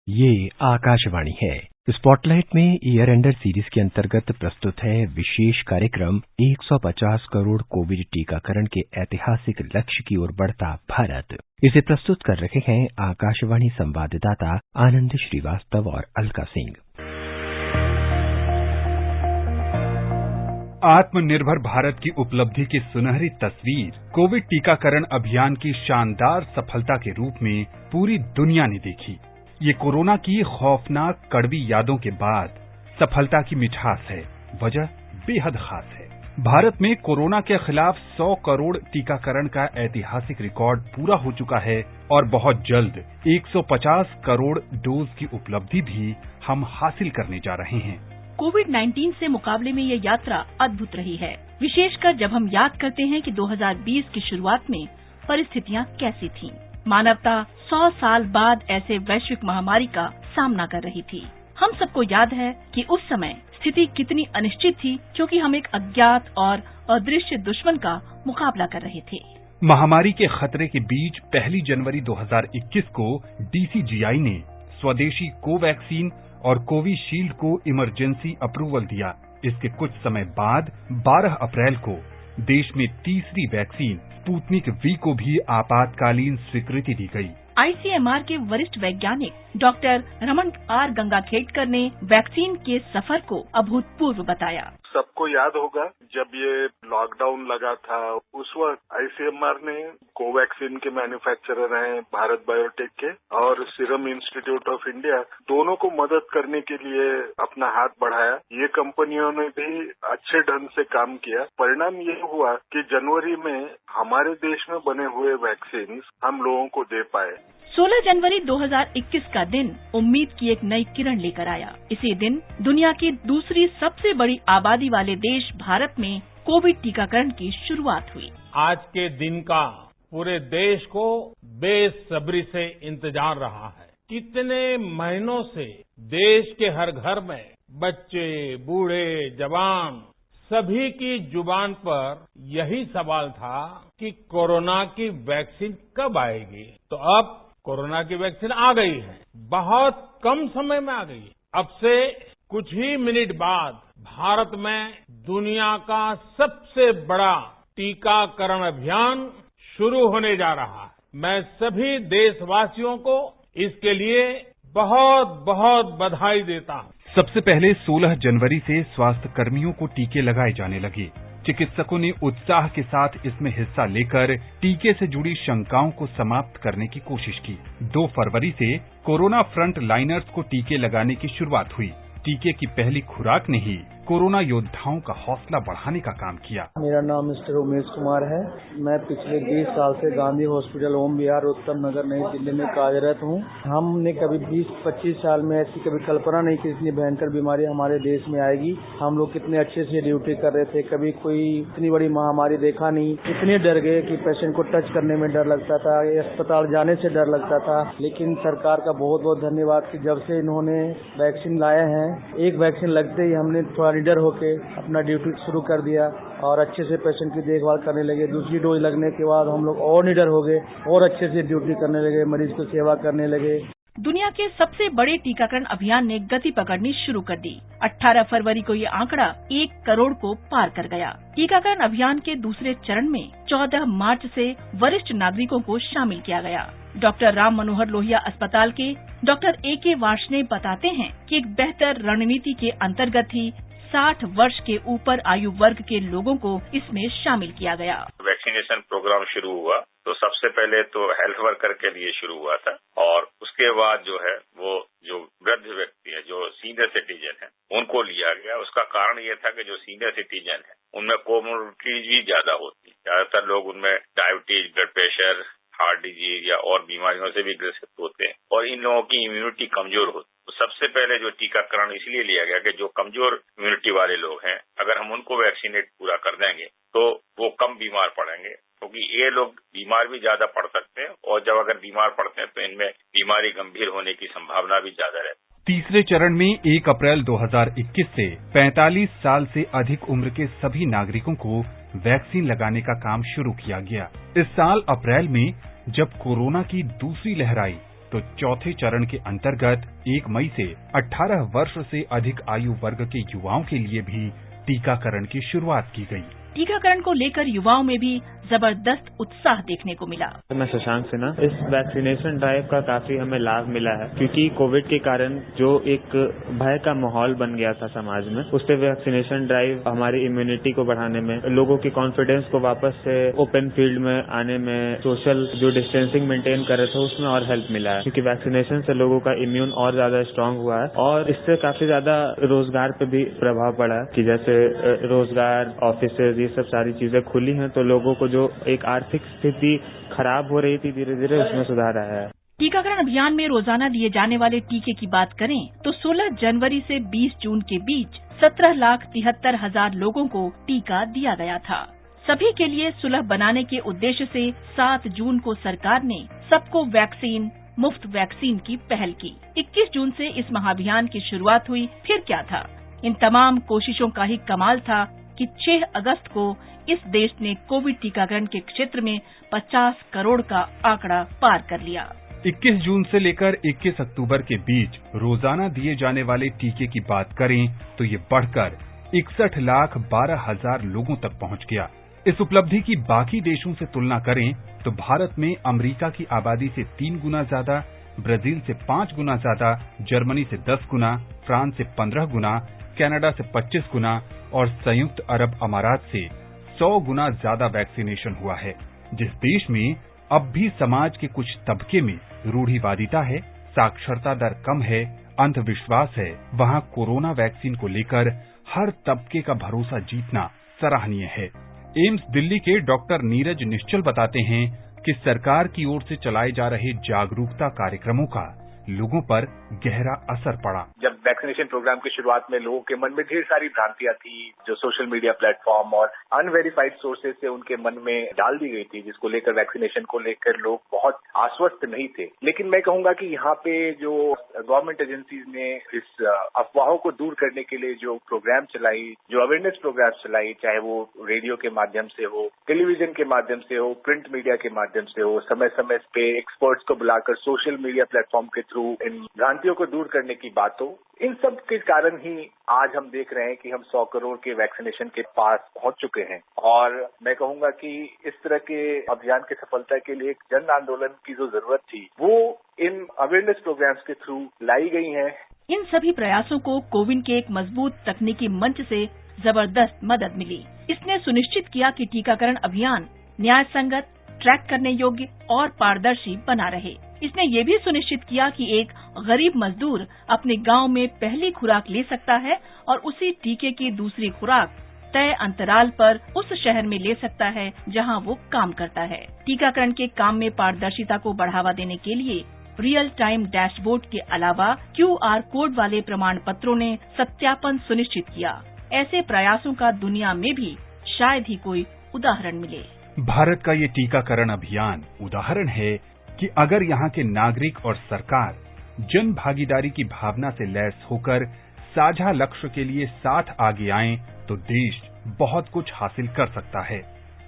ये आकाशवाणी है। स्पॉटलाइट में ईयर एंडर सीरीज के अंतर्गत प्रस्तुत है विशेष कार्यक्रम 150 करोड़ कोविड टीकाकरण के ऐतिहासिक लक्ष्य की ओर बढ़ता भारत। इसे प्रस्तुत कर रहे हैं आकाशवाणी संवाददाता आनंद श्रीवास्तव और अलका सिंह। आत्मनिर्भर भारत की उपलब्धि की सुनहरी तस्वीर कोविड टीकाकरण अभियान की शानदार सफलता के रूप में पूरी दुनिया ने देखी। ये कोरोना की खौफनाक कड़वी यादों के बाद सफलता की मिठास है। वजह बेहद खास है। भारत में कोरोना के खिलाफ 100 करोड़ टीकाकरण का ऐतिहासिक रिकॉर्ड पूरा हो चुका है और बहुत जल्द 150 करोड़ डोज की उपलब्धि भी हम हासिल करने जा रहे हैं। कोविड-19 से मुकाबले में ये यात्रा अद्भुत रही है, विशेषकर जब हम याद करते हैं कि 2020 की शुरुआत में परिस्थितियां कैसी थीं। मानवता 100 साल बाद ऐसे वैश्विक महामारी का सामना कर रही थी। हम सबको याद है कि उस समय स्थिति कितनी अनिश्चित थी, क्योंकि हम एक अज्ञात और अदृश्य दुश्मन का मुकाबला कर रहे थे। महामारी के खतरे के बीच 1 जनवरी 2021 को DCGI ने स्वदेशी कोवैक्सीन और कोविशील्ड को इमरजेंसी अप्रूवल दिया। इसके कुछ समय बाद 12 अप्रैल को देश में तीसरी वैक्सीन स्पुतनिक वी को भी आपातकालीन स्वीकृति दी गई। ICMR के वरिष्ठ वैज्ञानिक डॉक्टर रमन आर गंगाखेडकर ने वैक्सीन के सफर को अभूतपूर्व बताया। सबको याद होगा जब ये लॉकडाउन लगा था, उस वक्त ICMR ने कोवैक्सीन के मैन्युफैक्चरर हैं भारत बायोटेक के और सीरम इंस्टीट्यूट ऑफ इंडिया, दोनों को मदद करने के लिए अपना हाथ बढ़ाया। ये कंपनियों ने भी अच्छे ढंग से काम किया। परिणाम ये हुआ कि जनवरी में हमारे देश में बने हुए वैक्सीन हम लोगों को दे पाए। 16 जनवरी 2021 का दिन उम्मीद की एक नई किरण लेकर आया। इसी दिन दुनिया की दूसरी सबसे बड़ी आबादी वाले देश भारत में कोविड टीकाकरण की शुरुआत हुई। आज के दिन का पूरे देश को बेसब्री से इंतजार रहा है। कितने महीनों से देश के हर घर में बच्चे, बूढ़े, जवान सभी की जुबान पर यही सवाल था कि कोरोना की वैक्सीन कब आएगी। तो अब कोरोना की वैक्सीन आ गई है, बहुत कम समय में आ गई है। अब से कुछ ही मिनट बाद भारत में दुनिया का सबसे बड़ा टीकाकरण अभियान शुरू होने जा रहा है। मैं सभी देशवासियों को इसके लिए बहुत बहुत बधाई देता हूं। सबसे पहले 16 जनवरी से स्वास्थ्य कर्मियों को टीके लगाए जाने लगे। चिकित्सकों ने उत्साह के साथ इसमें हिस्सा लेकर टीके से जुड़ी शंकाओं को समाप्त करने की कोशिश की। 2 फरवरी से कोरोना फ्रंट लाइनर्स को टीके लगाने की शुरुआत हुई। टीके की पहली खुराक ने ही कोरोना योद्धाओं का हौसला बढ़ाने का काम किया। मेरा नाम मिस्टर उमेश कुमार है। मैं पिछले 20 साल से गांधी हॉस्पिटल ओम विहार उत्तम नगर नई दिल्ली में कार्यरत हूं। हमने कभी 20-25 साल में ऐसी कभी कल्पना नहीं की इतनी भयंकर बीमारी हमारे देश में आएगी। हम लोग कितने अच्छे से ड्यूटी कर रहे थे, कभी कोई इतनी बड़ी महामारी देखा नहीं। इतने डर गए कि पेशेंट को टच करने में डर लगता था, अस्पताल जाने से डर लगता था। लेकिन सरकार का बहुत बहुत धन्यवाद कि जब से इन्होंने वैक्सीन लाए हैं, एक वैक्सीन लगते ही हमने थोड़ा निडर होके अपना ड्यूटी शुरू कर दिया और अच्छे से पेशेंट की देखभाल करने लगे। दूसरी डोज लगने के बाद हम लोग और निडर हो गए और अच्छे से ड्यूटी करने लगे, मरीज की सेवा करने लगे। दुनिया के सबसे बड़े टीकाकरण अभियान ने गति पकड़नी शुरू कर दी। 18 फरवरी को ये आंकड़ा 1 करोड़ को पार कर गया। टीकाकरण अभियान के दूसरे चरण में 14 मार्च से वरिष्ठ नागरिकों को शामिल किया गया। डॉक्टर राम मनोहर लोहिया अस्पताल के डॉक्टर AK वार्ष्णेय बताते हैं कि एक बेहतर रणनीति के अंतर्गत ही 60 वर्ष के ऊपर आयु वर्ग के लोगों को इसमें शामिल किया गया। वैक्सीनेशन प्रोग्राम शुरू हुआ तो सबसे पहले तो हेल्थ वर्कर के लिए शुरू हुआ था और उसके बाद जो है वो जो वृद्ध व्यक्ति है, जो सीनियर सिटीजन है, उनको लिया गया। उसका कारण ये था कि जो सीनियर सिटीजन है उनमें कोमोर्बिडिटीज भी ज्यादा होती है। ज्यादातर लोग उनमें diabetes, blood pressure, heart disease या और बीमारियों से भी ग्रसित होते हैं और इन लोगों की इम्यूनिटी कमजोर होती है। तो सबसे पहले जो टीकाकरण इसलिए लिया गया कि जो कमजोर इम्यूनिटी वाले लोग हैं, अगर हम उनको वैक्सीनेट पूरा कर देंगे तो वो कम बीमार पड़ेंगे, क्योंकि ये लोग बीमार भी ज्यादा पड़ सकते हैं और जब अगर बीमार पड़ते हैं तो इनमें बीमारी गंभीर होने की संभावना भी ज्यादा रहती है। तीसरे चरण में 1 अप्रैल 2021 से 45 साल से अधिक उम्र के सभी नागरिकों को वैक्सीन लगाने का काम शुरू किया गया। इस साल अप्रैल में जब कोरोना की दूसरी लहर आई तो चौथे चरण के अंतर्गत 1 मई से 18 वर्ष से अधिक आयु वर्ग के युवाओं के लिए भी टीकाकरण की शुरुआत की गई। टीकाकरण को लेकर युवाओं में भी जबरदस्त उत्साह देखने को मिला। मैं शशांक सिन्हा। इस वैक्सीनेशन ड्राइव का काफी हमें लाभ मिला है, क्योंकि कोविड के कारण जो एक भय का माहौल बन गया था समाज में, उससे वैक्सीनेशन ड्राइव हमारी इम्यूनिटी को बढ़ाने में, लोगों की कॉन्फिडेंस को वापस से ओपन फील्ड में आने में, सोशल जो डिस्टेंसिंग मेंटेन कर रहे थे उसमें और हेल्प मिला है, क्योंकि वैक्सीनेशन से लोगों का इम्यून और ज्यादा स्ट्रांग हुआ है और इससे काफी ज्यादा रोजगार पे भी प्रभाव पड़ा कि जैसे रोजगार, ऑफिसेज, ये सब सारी चीजें खुली हैं, तो लोगों को जो एक आर्थिक स्थिति खराब हो रही थी धीरे धीरे उसमें सुधार आया है। टीकाकरण अभियान में रोजाना दिए जाने वाले टीके की बात करें तो 16 जनवरी से 20 जून के बीच 17,73,000 लोगों को टीका दिया गया था। सभी के लिए सुलभ बनाने के उद्देश्य से 7 जून को सरकार ने सबको वैक्सीन, मुफ्त वैक्सीन की पहल की। 21 जून से इस महाअभियान की शुरुआत हुई। फिर क्या था? इन तमाम कोशिशों का ही कमाल था कि 6 अगस्त को इस देश ने कोविड टीकाकरण के क्षेत्र में 50 करोड़ का आंकड़ा पार कर लिया। 21 जून से लेकर 21 अक्टूबर के बीच रोजाना दिए जाने वाले टीके की बात करें तो ये बढ़कर 61,12,000 लोगों तक पहुंच गया। इस उपलब्धि की बाकी देशों से तुलना करें तो भारत में अमेरिका की आबादी से 3 गुना ज्यादा, ब्राजील से 5 गुना ज्यादा, जर्मनी से 10 गुना, फ्रांस से 15 गुना, कनाडा से 25 गुना और संयुक्त अरब अमारात से 100 गुना ज्यादा वैक्सीनेशन हुआ है। जिस देश में अब भी समाज के कुछ तबके में रूढ़िवादिता है, साक्षरता दर कम है, अंधविश्वास है, वहां कोरोना वैक्सीन को लेकर हर तबके का भरोसा जीतना सराहनीय है। एम्स दिल्ली के डॉक्टर नीरज निश्चल बताते हैं कि सरकार की ओर से चलाए जा रहे जागरूकता कार्यक्रमों का लोगों पर गहरा असर पड़ा। जब वैक्सीनेशन प्रोग्राम की शुरुआत में लोगों के मन में ढेर सारी भ्रांतियां थी, जो सोशल मीडिया प्लेटफॉर्म और अनवेरिफाइड सोर्सेज से उनके मन में डाल दी गई थी, जिसको लेकर वैक्सीनेशन को लेकर लोग बहुत आश्वस्त नहीं थे। लेकिन मैं कहूंगा कि यहाँ पे जो गवर्नमेंट एजेंसीज ने इस अफवाहों को दूर करने के लिए जो प्रोग्राम चलाई, जो अवेयरनेस प्रोग्राम चलाई, चाहे वो रेडियो के माध्यम से हो, टेलीविजन के माध्यम से हो, प्रिंट मीडिया के माध्यम से हो, समय समय पे एक्सपर्ट्स को बुलाकर सोशल मीडिया प्लेटफॉर्म के इन भ्रांतियों को दूर करने की बातों, इन सब के कारण ही आज हम देख रहे हैं कि हम 100 करोड़ के वैक्सीनेशन के पास पहुंच चुके हैं। और मैं कहूंगा कि इस तरह के अभियान की सफलता के लिए एक जन आंदोलन की जो जरूरत थी वो इन अवेयरनेस प्रोग्राम्स के थ्रू लाई गई है। इन सभी प्रयासों को कोविन के एक मजबूत तकनीकी मंच से जबरदस्त मदद मिली। इसने सुनिश्चित किया कि टीकाकरण अभियान न्याय संगत, ट्रैक करने योग्य और पारदर्शी बना रहे। इसने ये भी सुनिश्चित किया कि एक गरीब मजदूर अपने गांव में पहली खुराक ले सकता है और उसी टीके की दूसरी खुराक तय अंतराल पर उस शहर में ले सकता है जहां वो काम करता है। टीकाकरण के काम में पारदर्शिता को बढ़ावा देने के लिए रियल टाइम डैशबोर्ड के अलावा QR कोड वाले प्रमाण पत्रों ने सत्यापन सुनिश्चित किया। ऐसे प्रयासों का दुनिया में भी शायद ही कोई उदाहरण मिले। भारत का ये टीकाकरण अभियान उदाहरण है कि अगर यहाँ के नागरिक और सरकार जन भागीदारी की भावना से लैस होकर साझा लक्ष्य के लिए साथ आगे आएं, तो देश बहुत कुछ हासिल कर सकता है।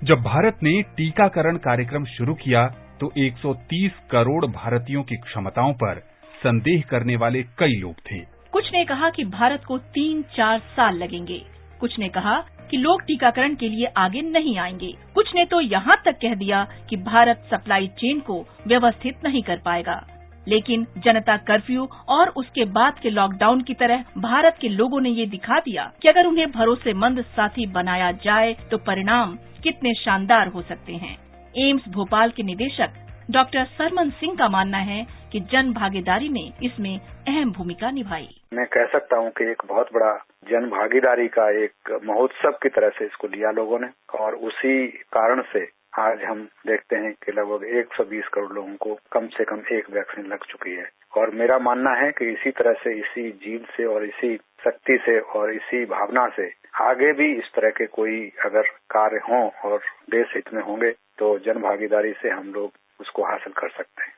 जब भारत ने टीकाकरण कार्यक्रम शुरू किया तो 130 करोड़ भारतीयों की क्षमताओं पर संदेह करने वाले कई लोग थे। कुछ ने कहा कि भारत को 3-4 साल लगेंगे, कुछ ने कहा कि लोग टीकाकरण के लिए आगे नहीं आएंगे, कुछ ने तो यहाँ तक कह दिया कि भारत सप्लाई चेन को व्यवस्थित नहीं कर पाएगा। लेकिन जनता कर्फ्यू और उसके बाद के लॉकडाउन की तरह भारत के लोगों ने ये दिखा दिया कि अगर उन्हें भरोसेमंद साथी बनाया जाए तो परिणाम कितने शानदार हो सकते हैं। एम्स भोपाल के निदेशक डॉक्टर सरमन सिंह का मानना है कि जन भागीदारी ने इसमें अहम भूमिका निभाई। मैं कह सकता हूं कि एक बहुत बड़ा जन भागीदारी का एक महोत्सव की तरह से इसको लिया लोगों ने, और उसी कारण से आज हम देखते हैं कि लगभग 120 करोड़ लोगों को कम से कम एक वैक्सीन लग चुकी है। और मेरा मानना है कि इसी तरह से, इसी जीत से और इसी शक्ति से और इसी भावना से आगे भी इस तरह के कोई अगर कार्य हों और देश हित में होंगे तो जन भागीदारी से हम लोग उसको हासिल कर सकते हैं।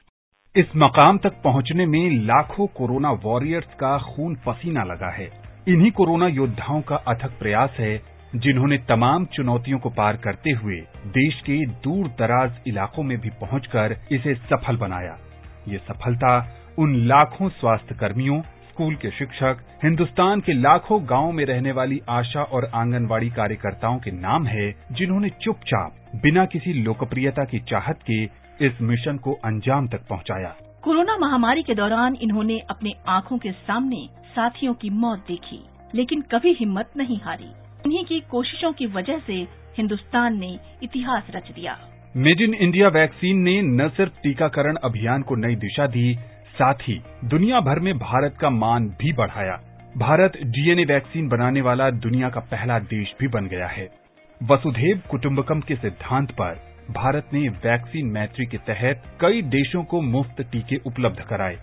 इस मकाम तक पहुंचने में लाखों कोरोना वॉरियर्स का खून पसीना लगा है। इन्हीं कोरोना योद्धाओं का अथक प्रयास है जिन्होंने तमाम चुनौतियों को पार करते हुए देश के दूर दराज इलाकों में भी पहुंचकर इसे सफल बनाया। ये सफलता उन लाखों स्वास्थ्य कर्मियों, स्कूल के शिक्षक, हिंदुस्तान के लाखों गांवों में रहने वाली आशा और आंगनवाड़ी कार्यकर्ताओं के नाम है, जिन्होंने चुपचाप बिना किसी लोकप्रियता की चाहत के इस मिशन को अंजाम तक पहुंचाया। कोरोना महामारी के दौरान इन्होंने अपने आंखों के सामने साथियों की मौत देखी, लेकिन कभी हिम्मत नहीं हारी। इन्हीं की कोशिशों की वजह से हिंदुस्तान ने इतिहास रच दिया। मेड इन इंडिया वैक्सीन ने न सिर्फ टीकाकरण अभियान को नई दिशा दी, साथ ही दुनिया भर में भारत का मान भी बढ़ाया। भारत डीएनए वैक्सीन बनाने वाला दुनिया का पहला देश भी बन गया है। वसुधैव कुटुंबकम के सिद्धांत पर भारत ने वैक्सीन मैत्री के तहत कई देशों को मुफ्त टीके उपलब्ध कराए।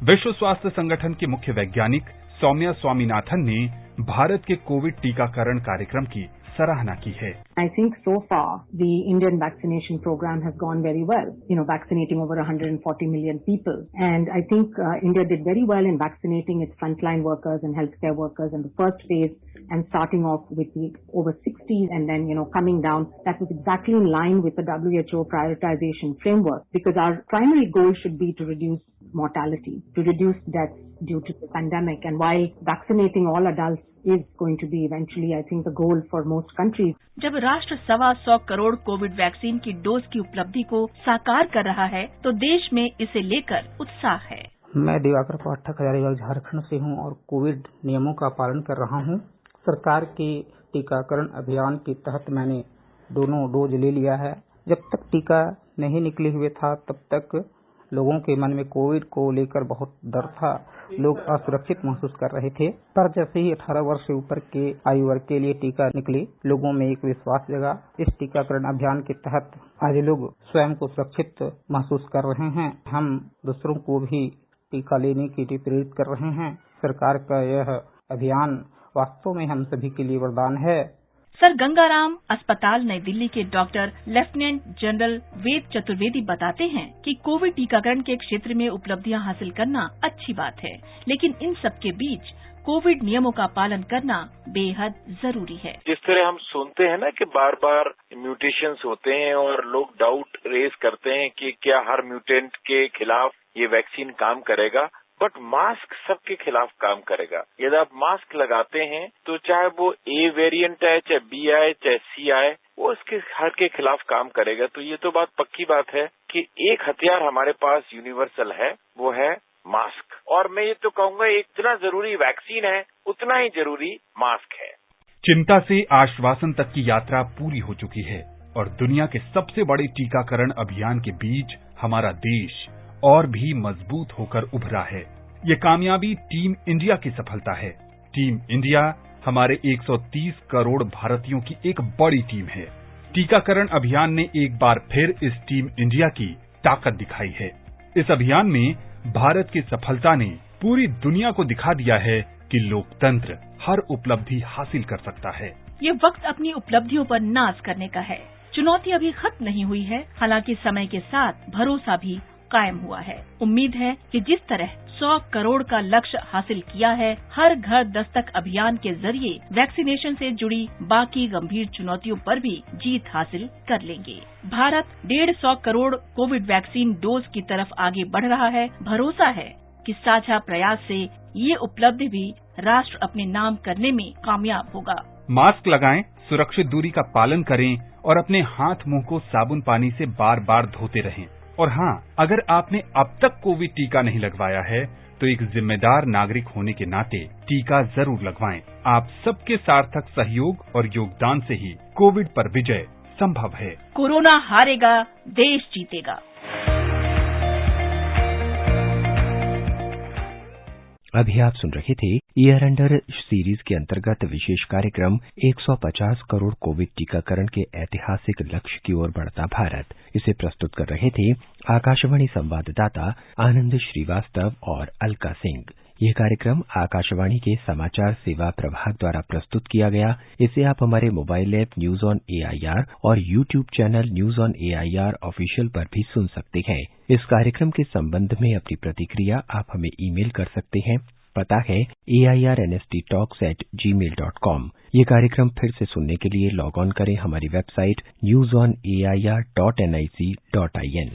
विश्व स्वास्थ्य संगठन के मुख्य वैज्ञानिक सौम्या स्वामीनाथन ने भारत के कोविड टीकाकरण कार्यक्रम की सराहना की है। I think so far the Indian vaccination program has gone very well, vaccinating over 140 million people. And I think India did very well in vaccinating its frontline workers and healthcare workers in the first phase and starting off with the over 60s and then, coming down. That was exactly in line with the WHO prioritization framework, because our primary goal should be to reduce mortality, to reduce deaths due to the pandemic. And while vaccinating all adults is going to be eventually, I think, the goal for most countries. जब राष्ट्र 125 crore Covid vaccine की dose की उपलब्धि को साकार कर रहा है, तो देश में इसे लेकर उत्साह है। मैं दिवाकर पाठक हजारीबाग झारखंड से हूं और कोविड नियमों का पालन कर रहा हूं। सरकार के टीकाकरण अभियान के तहत मैंने दोनों डोज ले लिया है। जब तक टीका नहीं निकले हुए था, तब तक लोगों के मन में कोविड को लेकर बहुत डर था। लोग असुरक्षित महसूस कर रहे थे, पर जैसे ही 18 वर्ष से ऊपर के आयु वर्ग के लिए टीका निकले, लोगों में एक विश्वास जगा। इस टीकाकरण अभियान के तहत आज लोग स्वयं को सुरक्षित महसूस कर रहे हैं। हम दूसरों को भी टीका लेने के लिए प्रेरित कर रहे हैं। सरकार का यह अभियान वास्तव में हम सभी के लिए वरदान है। सर गंगाराम अस्पताल नई दिल्ली के doctor lieutenant general Ved Chaturvedi बताते हैं कि कोविड टीकाकरण के क्षेत्र में उपलब्धियां हासिल करना अच्छी बात है, लेकिन इन सब के बीच कोविड नियमों का पालन करना बेहद जरूरी है। जिस तरह हम सुनते हैं ना कि बार बार म्यूटेशंस होते हैं और लोग डाउट रेज करते हैं कि क्या हर म्यूटेंट के खिलाफ ये वैक्सीन काम करेगा, बट मास्क सबके खिलाफ काम करेगा। यदि आप मास्क लगाते हैं तो चाहे वो ए वेरिएंट है, चाहे बी आए, चाहे सी आए, वो इसके हर के खिलाफ काम करेगा। तो ये तो बात पक्की बात है कि एक हथियार हमारे पास यूनिवर्सल है, वो है मास्क। और मैं ये तो कहूंगा, इतना जरूरी वैक्सीन है, उतना ही जरूरी मास्क है। चिंता से आश्वासन तक की यात्रा पूरी हो चुकी है और दुनिया के सबसे बड़े टीकाकरण अभियान के बीच हमारा देश और भी मजबूत होकर उभरा है। ये कामयाबी टीम इंडिया की सफलता है। टीम इंडिया हमारे 130 करोड़ भारतीयों की एक बड़ी टीम है। टीकाकरण अभियान ने एक बार फिर इस टीम इंडिया की ताकत दिखाई है। इस अभियान में भारत की सफलता ने पूरी दुनिया को दिखा दिया है कि लोकतंत्र हर उपलब्धि हासिल कर सकता है। ये वक्त अपनी उपलब्धियों पर नाज करने का है। चुनौती अभी खत्म नहीं हुई है, हालांकि समय के साथ भरोसा भी कायम हुआ है। उम्मीद है कि जिस तरह 100 करोड़ का लक्ष्य हासिल किया है, हर घर दस्तक अभियान के जरिए वैक्सीनेशन से जुड़ी बाकी गंभीर चुनौतियों पर भी जीत हासिल कर लेंगे। Bharat 150 crore Covid vaccine dose की तरफ आगे बढ़ रहा है। भरोसा है कि साझा प्रयास से ये उपलब्धि भी राष्ट्र अपने नाम करने में कामयाब होगा। मास्क लगाएं, सुरक्षित दूरी का पालन करें और अपने हाथ मुंह को साबुन पानी से बार बार धोते रहें। और हाँ, अगर आपने अब तक कोविड टीका नहीं लगवाया है, तो एक जिम्मेदार नागरिक होने के नाते टीका जरूर लगवाएं। आप सबके सार्थक सहयोग और योगदान से ही कोविड पर विजय संभव है। कोरोना हारेगा, देश जीतेगा। अभी आप सुन रहे थे ईयर एंडर सीरीज के अंतर्गत विशेष कार्यक्रम 150 करोड़ कोविड टीकाकरण के ऐतिहासिक लक्ष्य की ओर बढ़ता भारत। इसे प्रस्तुत कर रहे थे आकाशवाणी संवाददाता आनंद श्रीवास्तव और अलका सिंह। यह कार्यक्रम आकाशवाणी के समाचार सेवा प्रभाग द्वारा प्रस्तुत किया गया। इसे आप हमारे mobile app news on AIR और YouTube channel news on AIR official पर भी सुन सकते हैं। इस कार्यक्रम के संबंध में अपनी प्रतिक्रिया आप हमें ईमेल कर सकते हैं। पता है airnsttalks@gmail.com। ये कार्यक्रम फिर से सुनने के लिए लॉग ऑन करें हमारी वेबसाइट newsonair.nic.in।